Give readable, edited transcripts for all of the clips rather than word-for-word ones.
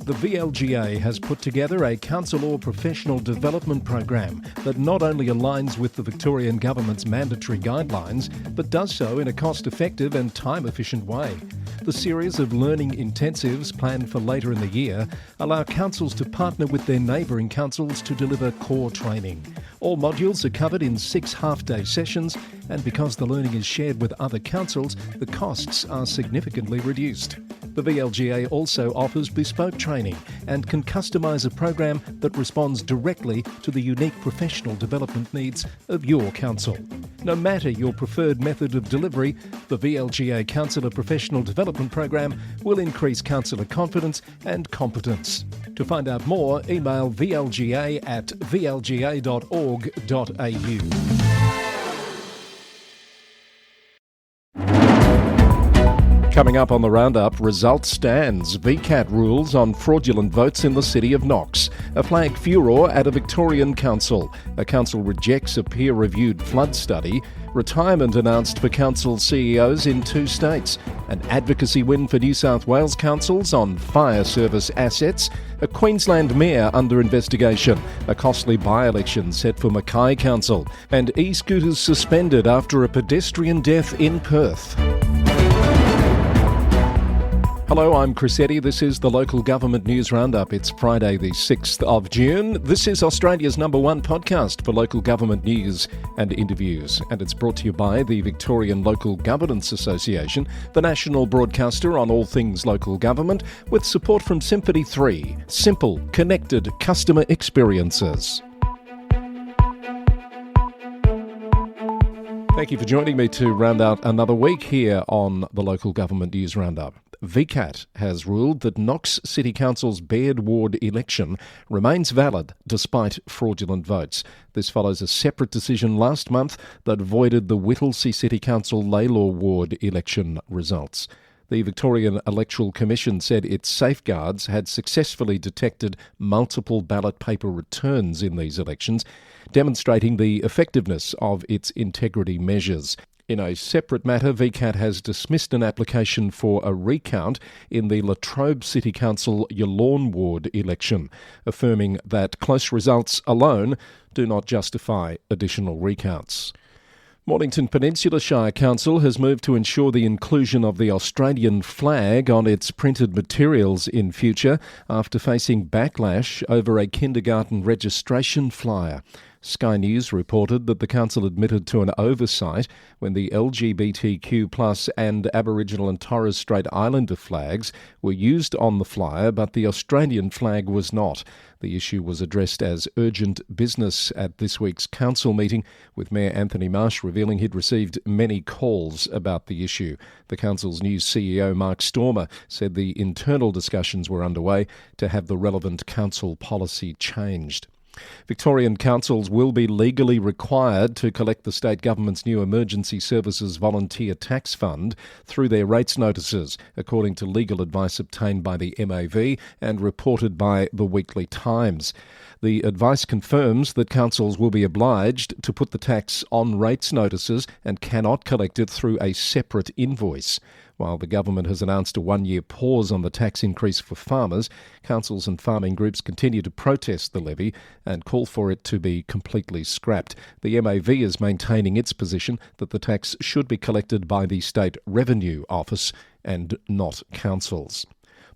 The VLGA has put together a council or professional development program that not only aligns with the Victorian Government's mandatory guidelines, but does so in a cost-effective and time-efficient way. The series of learning intensives planned for later in the year allow councils to partner with their neighbouring councils to deliver core training. All modules are covered in 6 half-day sessions, and because the learning is shared with other councils, the costs are significantly reduced. The VLGA also offers bespoke training and can customise a program that responds directly to the unique professional development needs of your council. No matter your preferred method of delivery, the VLGA Councillor Professional Development Program will increase councillor confidence and competence. To find out more, email vlga@vlga.org.au. Coming up on the Roundup, result stands. VCAT rules on fraudulent votes in the city of Knox. A flag furore at a Victorian Council. A council rejects a peer-reviewed flood study. Retirement announced for council CEOs in 2 states. An advocacy win for New South Wales councils on fire service assets. A Queensland mayor under investigation. A costly by-election set for Mackay Council. And e-scooters suspended after a pedestrian death in Perth. Hello, I'm Chris Eddy. This is the Local Government News Roundup. It's Friday the 6th of June. This is Australia's #1 podcast for local government news and interviews. And it's brought to you by the Victorian Local Governance Association, the national broadcaster on all things local government, with support from Symphony 3. Simple, connected customer experiences. Thank you for joining me to round out another week here on the Local Government News Roundup. VCAT has ruled that Knox City Council's Baird Ward election remains valid despite fraudulent votes. This follows a separate decision last month that voided the Whittlesea City Council Laylaw Ward election results. The Victorian Electoral Commission said its safeguards had successfully detected multiple ballot paper returns in these elections, demonstrating the effectiveness of its integrity measures. In a separate matter, VCAT has dismissed an application for a recount in the Latrobe City Council Yallourn Ward election, affirming that close results alone do not justify additional recounts. Mornington Peninsula Shire Council has moved to ensure the inclusion of the Australian flag on its printed materials in future after facing backlash over a kindergarten registration flyer. Sky News reported that the council admitted to an oversight when the LGBTQ+ and Aboriginal and Torres Strait Islander flags were used on the flyer, but the Australian flag was not. The issue was addressed as urgent business at this week's council meeting, with Mayor Anthony Marsh revealing he'd received many calls about the issue. The council's new CEO, Mark Stormer, said the internal discussions were underway to have the relevant council policy changed. Victorian councils will be legally required to collect the state government's new Emergency Services Volunteer Tax Fund through their rates notices, according to legal advice obtained by the MAV and reported by the Weekly Times. The advice confirms that councils will be obliged to put the tax on rates notices and cannot collect it through a separate invoice. While the government has announced a 1-year pause on the tax increase for farmers, councils and farming groups continue to protest the levy and call for it to be completely scrapped. The MAV is maintaining its position that the tax should be collected by the State Revenue Office and not councils.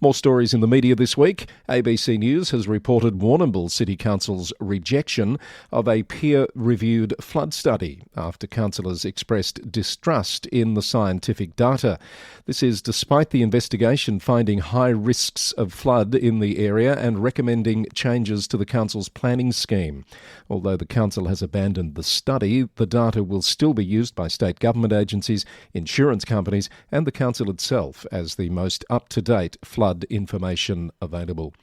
More stories in the media this week. ABC News has reported Warrnambool City Council's rejection of a peer-reviewed flood study after councillors expressed distrust in the scientific data. This is despite the investigation finding high risks of flood in the area and recommending changes to the council's planning scheme. Although the council has abandoned the study, the data will still be used by state government agencies, insurance companies and the council itself as the most up-to-date flood information available.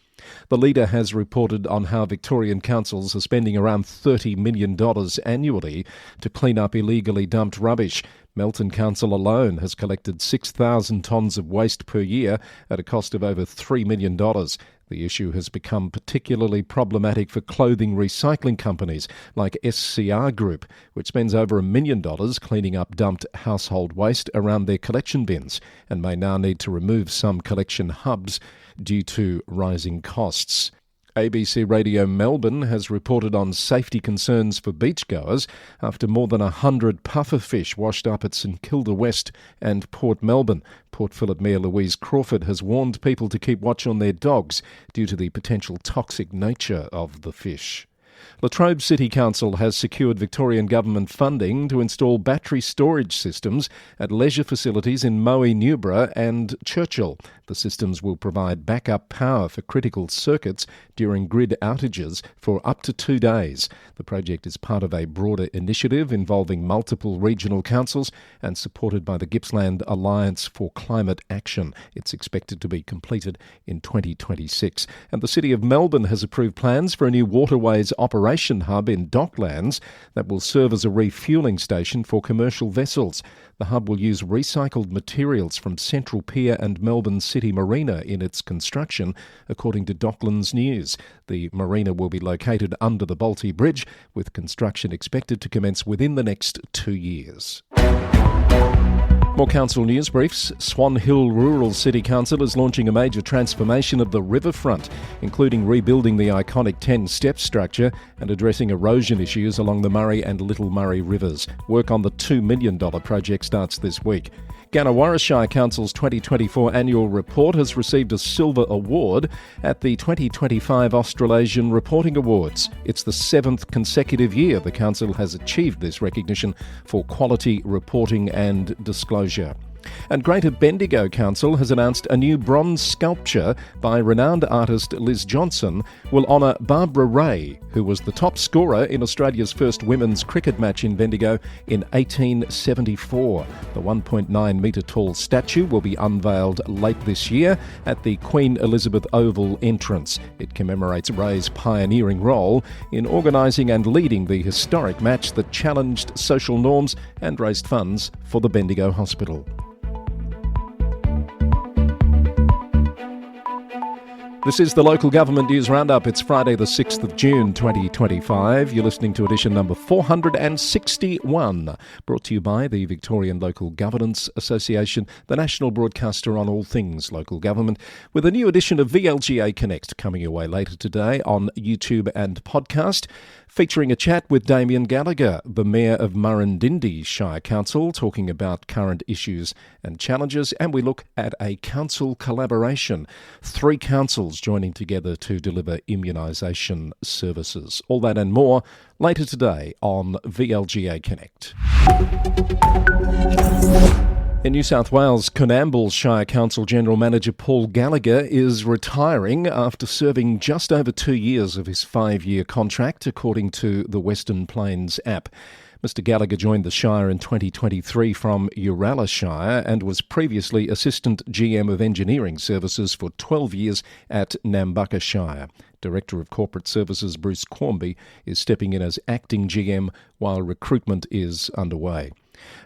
The leader has reported on how Victorian councils are spending around $30 million annually to clean up illegally dumped rubbish. Melton Council alone has collected 6,000 tonnes of waste per year at a cost of over $3 million. The issue has become particularly problematic for clothing recycling companies like SCR Group, which spends over $1 million cleaning up dumped household waste around their collection bins and may now need to remove some collection hubs due to rising costs. ABC Radio Melbourne has reported on safety concerns for beachgoers after more than 100 pufferfish washed up at St Kilda West and Port Melbourne. Port Phillip Mayor Louise Crawford has warned people to keep watch on their dogs due to the potential toxic nature of the fish. Latrobe City Council has secured Victorian Government funding to install battery storage systems at leisure facilities in Moe, Newborough and Churchill. The systems will provide backup power for critical circuits during grid outages for up to 2 days. The project is part of a broader initiative involving multiple regional councils and supported by the Gippsland Alliance for Climate Action. It's expected to be completed in 2026. And the City of Melbourne has approved plans for a new waterways operation hub in Docklands that will serve as a refuelling station for commercial vessels. The hub will use recycled materials from Central Pier and Melbourne City Marina in its construction, according to Docklands News. The marina will be located under the Bolte Bridge, with construction expected to commence within the next 2 years. More council news briefs. Swan Hill Rural City Council is launching a major transformation of the riverfront, including rebuilding the iconic 10-step structure and addressing erosion issues along the Murray and Little Murray rivers. Work on the $2 million project starts this week. Gannawarra Shire Council's 2024 annual report has received a silver award at the 2025 Australasian Reporting Awards. It's the 7th consecutive year the council has achieved this recognition for quality reporting and disclosure. And Greater Bendigo Council has announced a new bronze sculpture by renowned artist Liz Johnson will honour Barbara Ray, who was the top scorer in Australia's first women's cricket match in Bendigo in 1874. The 1.9-metre tall statue will be unveiled late this year at the Queen Elizabeth Oval entrance. It commemorates Ray's pioneering role in organising and leading the historic match that challenged social norms and raised funds for the Bendigo Hospital. This is the Local Government News Roundup. It's Friday the 6th of June 2025. You're listening to edition number 461, brought to you by the Victorian Local Governance Association, the national broadcaster on all things local government, with a new edition of VLGA Connect coming your way later today on YouTube and podcast, featuring a chat with Damien Gallagher, the Mayor of Murrindindi Shire Council, talking about current issues and challenges, and we look at a council collaboration. 3 councils joining together to deliver immunisation services. All that and more later today on VLGA Connect. In New South Wales, Coonamble Shire Council General Manager Paul Gallagher is retiring after serving just over 2 years of his 5-year contract, according to the Western Plains app. Mr Gallagher joined the Shire in 2023 from Uralla Shire and was previously Assistant GM of Engineering Services for 12 years at Nambucca Shire. Director of Corporate Services Bruce Quarmby is stepping in as Acting GM while recruitment is underway.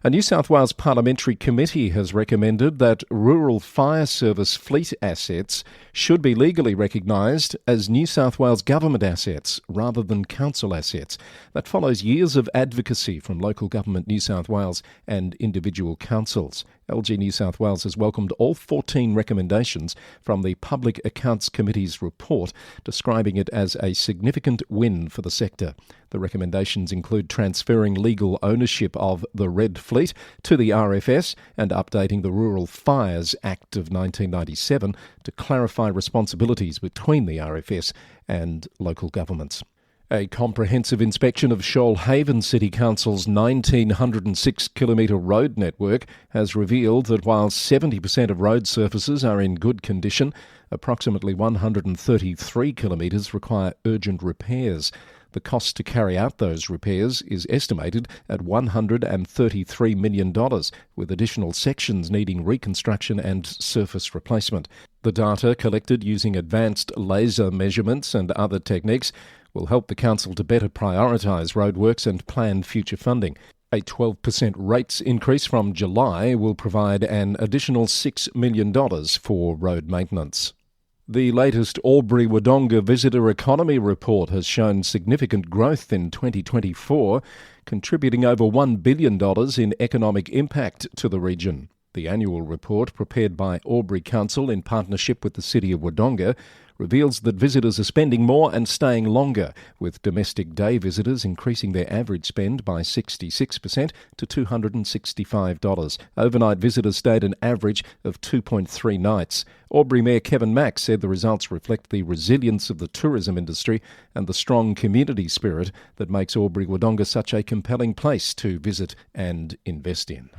A New South Wales Parliamentary Committee has recommended that rural fire service fleet assets should be legally recognised as New South Wales government assets rather than council assets. That follows years of advocacy from Local Government New South Wales and individual councils. LG New South Wales has welcomed all 14 recommendations from the Public Accounts Committee's report, describing it as a significant win for the sector. The recommendations include transferring legal ownership of the Red Fleet to the RFS and updating the Rural Fires Act of 1997 to clarify responsibilities between the RFS and local governments. A comprehensive inspection of Shoalhaven City Council's 1,906-kilometre road network has revealed that while 70% of road surfaces are in good condition, approximately 133 kilometres require urgent repairs. The cost to carry out those repairs is estimated at $133 million, with additional sections needing reconstruction and surface replacement. The data, collected using advanced laser measurements and other techniques, will help the council to better prioritise roadworks and plan future funding. A 12% rates increase from July will provide an additional $6 million for road maintenance. The latest Albury-Wodonga Visitor Economy Report has shown significant growth in 2024, contributing over $1 billion in economic impact to the region. The annual report, prepared by Albury Council in partnership with the City of Wodonga, reveals that visitors are spending more and staying longer, with domestic day visitors increasing their average spend by 66% to $265. Overnight visitors stayed an average of 2.3 nights. Albury Mayor Kevin Mack said the results reflect the resilience of the tourism industry and the strong community spirit that makes Albury-Wodonga such a compelling place to visit and invest in.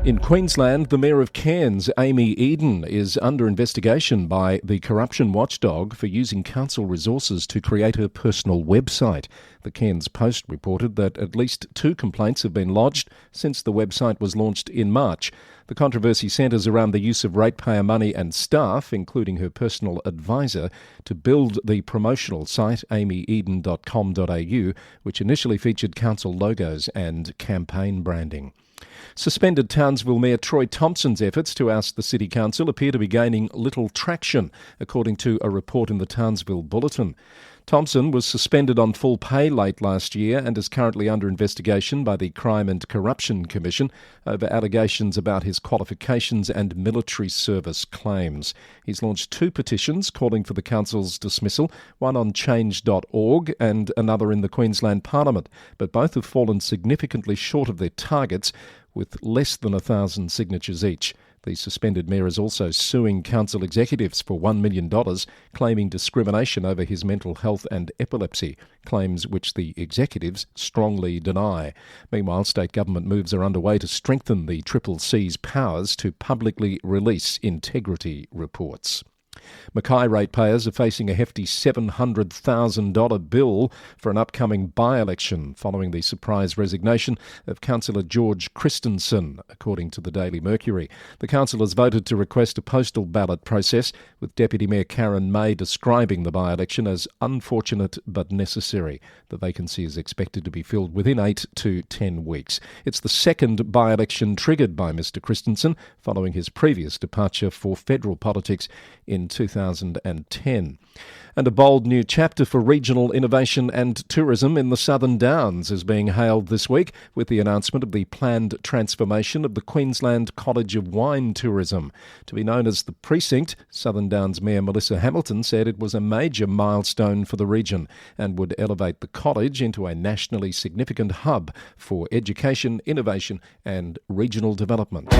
In Queensland, the Mayor of Cairns, Amy Eden, is under investigation by the corruption watchdog for using council resources to create her personal website. The Cairns Post reported that at least 2 complaints have been lodged since the website was launched in March. The controversy centres around the use of ratepayer money and staff, including her personal advisor, to build the promotional site amyeden.com.au, which initially featured council logos and campaign branding. Suspended Townsville Mayor Troy Thompson's efforts to oust the City Council appear to be gaining little traction, according to a report in the Townsville Bulletin. Thompson was suspended on full pay late last year and is currently under investigation by the Crime and Corruption Commission over allegations about his qualifications and military service claims. He's launched 2 petitions calling for the council's dismissal, one on change.org and another in the Queensland Parliament, but both have fallen significantly short of their targets, with less than 1,000 signatures each. The suspended mayor is also suing council executives for $1 million, claiming discrimination over his mental health and epilepsy, claims which the executives strongly deny. Meanwhile, state government moves are underway to strengthen the CCC's powers to publicly release integrity reports. Mackay ratepayers are facing a hefty $700,000 bill for an upcoming by-election following the surprise resignation of Councillor George Christensen, according to the Daily Mercury. The councillors voted to request a postal ballot process, with Deputy Mayor Karen May describing the by-election as unfortunate but necessary. The vacancy is expected to be filled within 8 to 10 weeks. It's the second by-election triggered by Mr Christensen, following his previous departure for federal politics in 2010. And a bold new chapter for regional innovation and tourism in the Southern Downs is being hailed this week with the announcement of the planned transformation of the Queensland College of Wine Tourism. To be known as the Precinct, Southern Downs Mayor Melissa Hamilton said it was a major milestone for the region and would elevate the college into a nationally significant hub for education, innovation and regional development.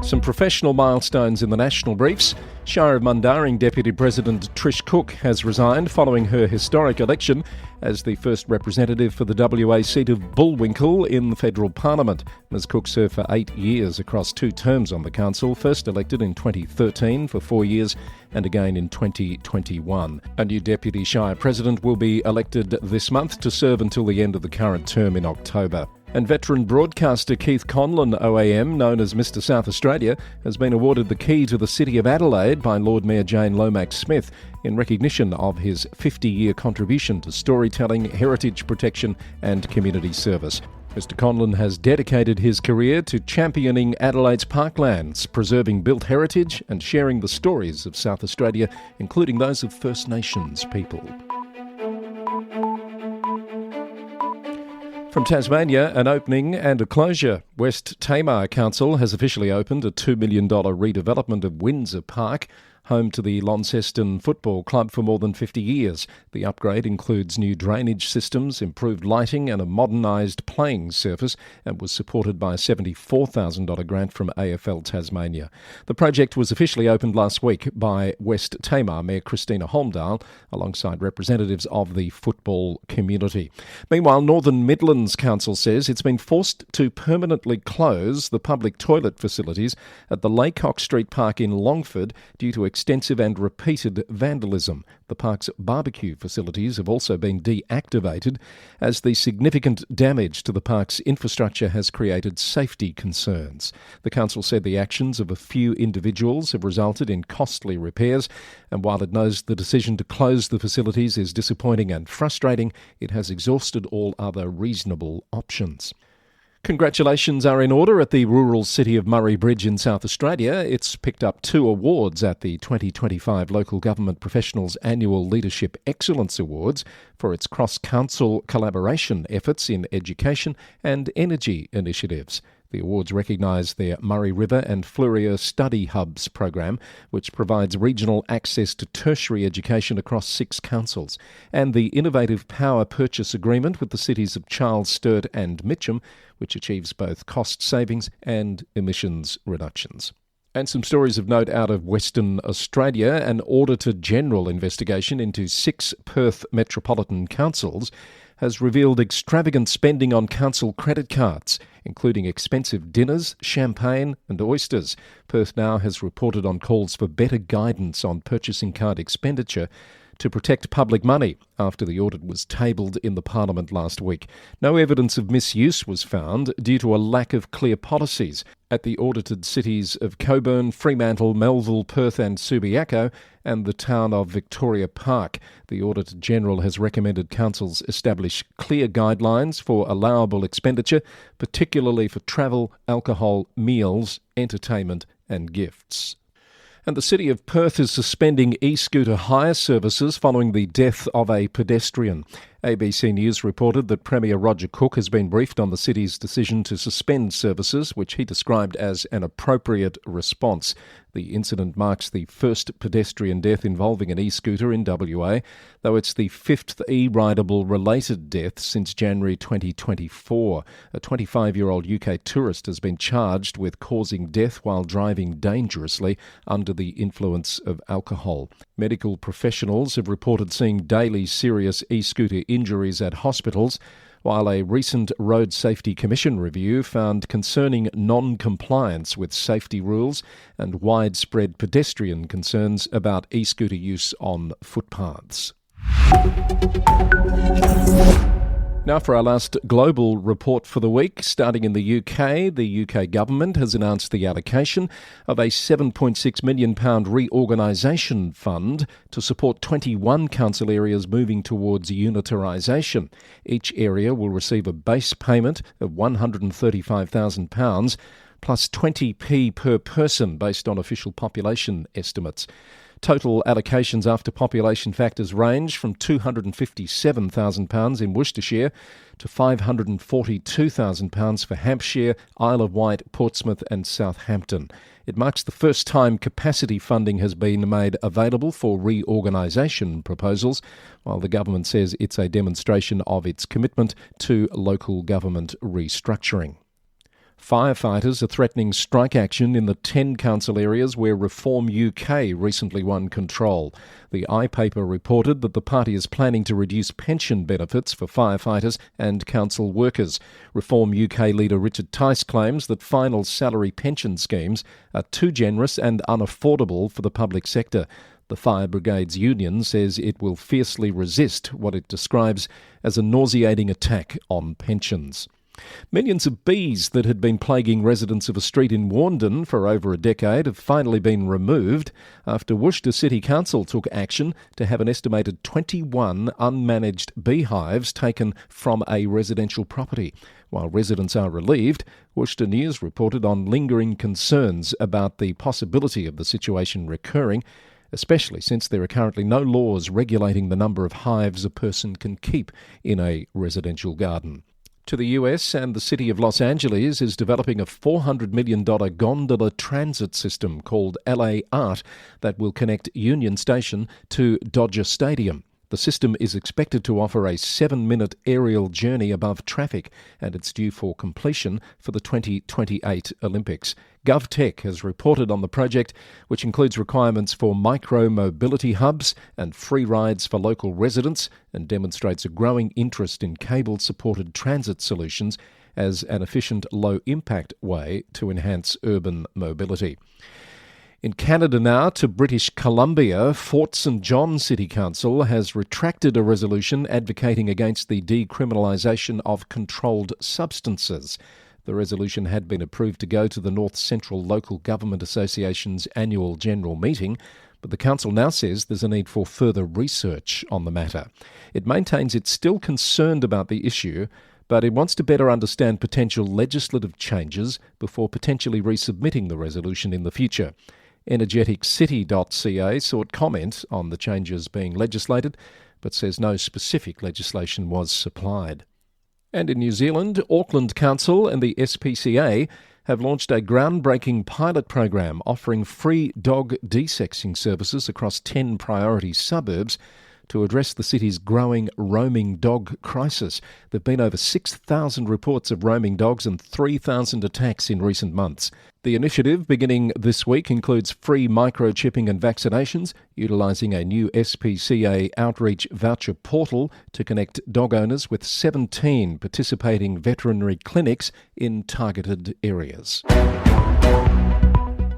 Some professional milestones in the national briefs. Shire of Mundaring Deputy President Trish Cook has resigned following her historic election as the first representative for the WA seat of Bullwinkle in the federal parliament. Ms Cook served for 8 years across 2 terms on the council, first elected in 2013 for 4 years and again in 2021. A new deputy shire president will be elected this month to serve until the end of the current term in October. And veteran broadcaster Keith Conlon OAM, known as Mr South Australia, has been awarded the key to the City of Adelaide by Lord Mayor Jane Lomax-Smith in recognition of his 50-year contribution to storytelling, heritage protection and community service. Mr Conlon has dedicated his career to championing Adelaide's parklands, preserving built heritage and sharing the stories of South Australia, including those of First Nations people. From Tasmania, an opening and a closure. West Tamar Council has officially opened a $2 million redevelopment of Windsor Park, home to the Launceston Football Club for more than 50 years. The upgrade includes new drainage systems, improved lighting and a modernised playing surface, and was supported by a $74,000 grant from AFL Tasmania. The project was officially opened last week by West Tamar Mayor Christina Holmdale, alongside representatives of the football community. Meanwhile, Northern Midlands Council says it's been forced to permanently close the public toilet facilities at the Laycock Street Park in Longford due to extensive and repeated vandalism. The park's barbecue facilities have also been deactivated as the significant damage to the park's infrastructure has created safety concerns. The council said the actions of a few individuals have resulted in costly repairs, and while it knows the decision to close the facilities is disappointing and frustrating, it has exhausted all other reasonable options. Congratulations are in order at the rural city of Murray Bridge in South Australia. It's picked up 2 awards at the 2025 Local Government Professionals Annual Leadership Excellence Awards for its cross-council collaboration efforts in education and energy initiatives. The awards recognise their Murray River and Furore Study Hubs program, which provides regional access to tertiary education across 6 councils, and the innovative power purchase agreement with the cities of Charles, Sturt and Mitcham, which achieves both cost savings and emissions reductions. And some stories of note out of Western Australia. An Auditor-General investigation into 6 Perth metropolitan councils has revealed extravagant spending on council credit cards, including expensive dinners, champagne and oysters. Perth now has reported on calls for better guidance on purchasing card expenditure to protect public money after the audit was tabled in the Parliament last week. No evidence of misuse was found due to a lack of clear policies at the audited cities of Coburn, Fremantle, Melville, Perth and Subiaco and the town of Victoria Park. The Auditor-General has recommended councils establish clear guidelines for allowable expenditure, particularly for travel, alcohol, meals, entertainment and gifts. And the City of Perth is suspending e-scooter hire services following the death of a pedestrian. ABC News reported that Premier Roger Cook has been briefed on the city's decision to suspend services, which he described as an appropriate response. The incident marks the first pedestrian death involving an e-scooter in WA, though it's the 5th e-rideable related death since January 2024. A 25-year-old UK tourist has been charged with causing death while driving dangerously under the influence of alcohol. Medical professionals have reported seeing daily serious e-scooter injuries at hospitals, while a recent Road Safety Commission review found concerning non-compliance with safety rules and widespread pedestrian concerns about e-scooter use on footpaths. Now for our last global report for the week. Starting in the UK government has announced the allocation of a £7.6 million reorganisation fund to support 21 council areas moving towards unitarisation. Each area will receive a base payment of £135,000 plus 20p per person based on official population estimates. Total allocations after population factors range from £257,000 in Worcestershire to £542,000 for Hampshire, Isle of Wight, Portsmouth and Southampton. It marks the first time capacity funding has been made available for reorganisation proposals, while the government says it's a demonstration of its commitment to local government restructuring. Firefighters are threatening strike action in the 10 council areas where Reform UK recently won control. The iPaper reported that the party is planning to reduce pension benefits for firefighters and council workers. Reform UK leader Richard Tice claims that final salary pension schemes are too generous and unaffordable for the public sector. The Fire Brigade's union says it will fiercely resist what it describes as a nauseating attack on pensions. Millions of bees that had been plaguing residents of a street in Warndon for over a decade have finally been removed after Worcester City Council took action to have an estimated 21 unmanaged beehives taken from a residential property. While residents are relieved, Worcester News reported on lingering concerns about the possibility of the situation recurring, especially since there are currently no laws regulating the number of hives a person can keep in a residential garden. To the US, and the city of Los Angeles is developing a $400 million gondola transit system called LA Art that will connect Union Station to Dodger Stadium. The system is expected to offer a 7-minute aerial journey above traffic, and it's due for completion for the 2028 Olympics. GovTech has reported on the project, which includes requirements for micro-mobility hubs and free rides for local residents, and demonstrates a growing interest in cable-supported transit solutions as an efficient, low-impact way to enhance urban mobility. In Canada now, to British Columbia, Fort St John City Council has retracted a resolution advocating against the decriminalisation of controlled substances. The resolution had been approved to go to the North Central Local Government Association's annual general meeting, but the council now says there's a need for further research on the matter. It maintains it's still concerned about the issue, but it wants to better understand potential legislative changes before potentially resubmitting the resolution in the future. energeticcity.ca sought comment on the changes being legislated, but says no specific legislation was supplied. And in New Zealand, Auckland Council and the SPCA have launched a groundbreaking pilot program offering free dog desexing services across 10 priority suburbs to address the city's growing roaming dog crisis. There have been over 6,000 reports of roaming dogs and 3,000 attacks in recent months. The initiative, beginning this week, includes free microchipping and vaccinations, utilising a new SPCA outreach voucher portal to connect dog owners with 17 participating veterinary clinics in targeted areas.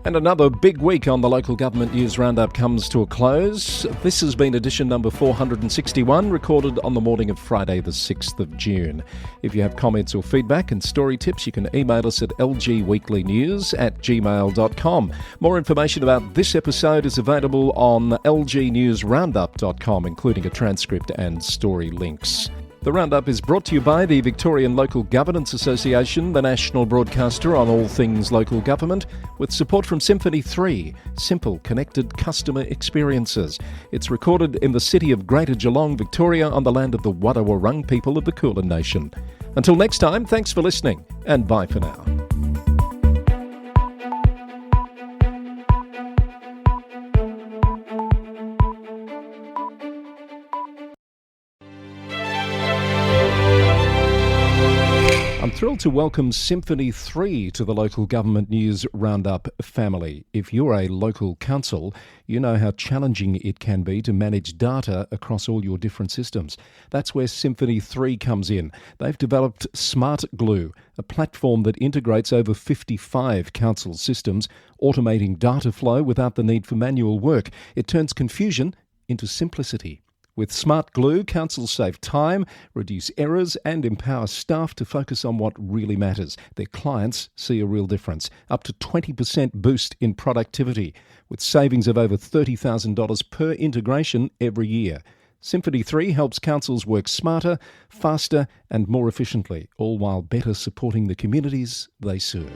And another big week on the Local Government News Roundup comes to a close. This has been edition number 461, recorded on the morning of Friday the 6th of June. If you have comments or feedback and story tips, you can email us at lgweeklynews@gmail.com. More information about this episode is available on lgnewsroundup.com, including a transcript and story links. The Roundup is brought to you by the Victorian Local Governance Association, the national broadcaster on all things local government, with support from Symphony 3, simple, connected customer experiences. It's recorded in the city of Greater Geelong, Victoria, on the land of the Wadawurrung people of the Kulin Nation. Until next time, thanks for listening, and bye for now. I'm thrilled to welcome Symphony 3 to the Local Government News Roundup family. If you're a local council, you know how challenging it can be to manage data across all your different systems. That's where Symphony 3 comes in. They've developed Smart Glue, a platform that integrates over 55 council systems, automating data flow without the need for manual work. It turns confusion into simplicity. With Smart Glue, councils save time, reduce errors and empower staff to focus on what really matters. Their clients see a real difference. Up to 20% boost in productivity, with savings of over $30,000 per integration every year. Symphony 3 helps councils work smarter, faster and more efficiently, all while better supporting the communities they serve.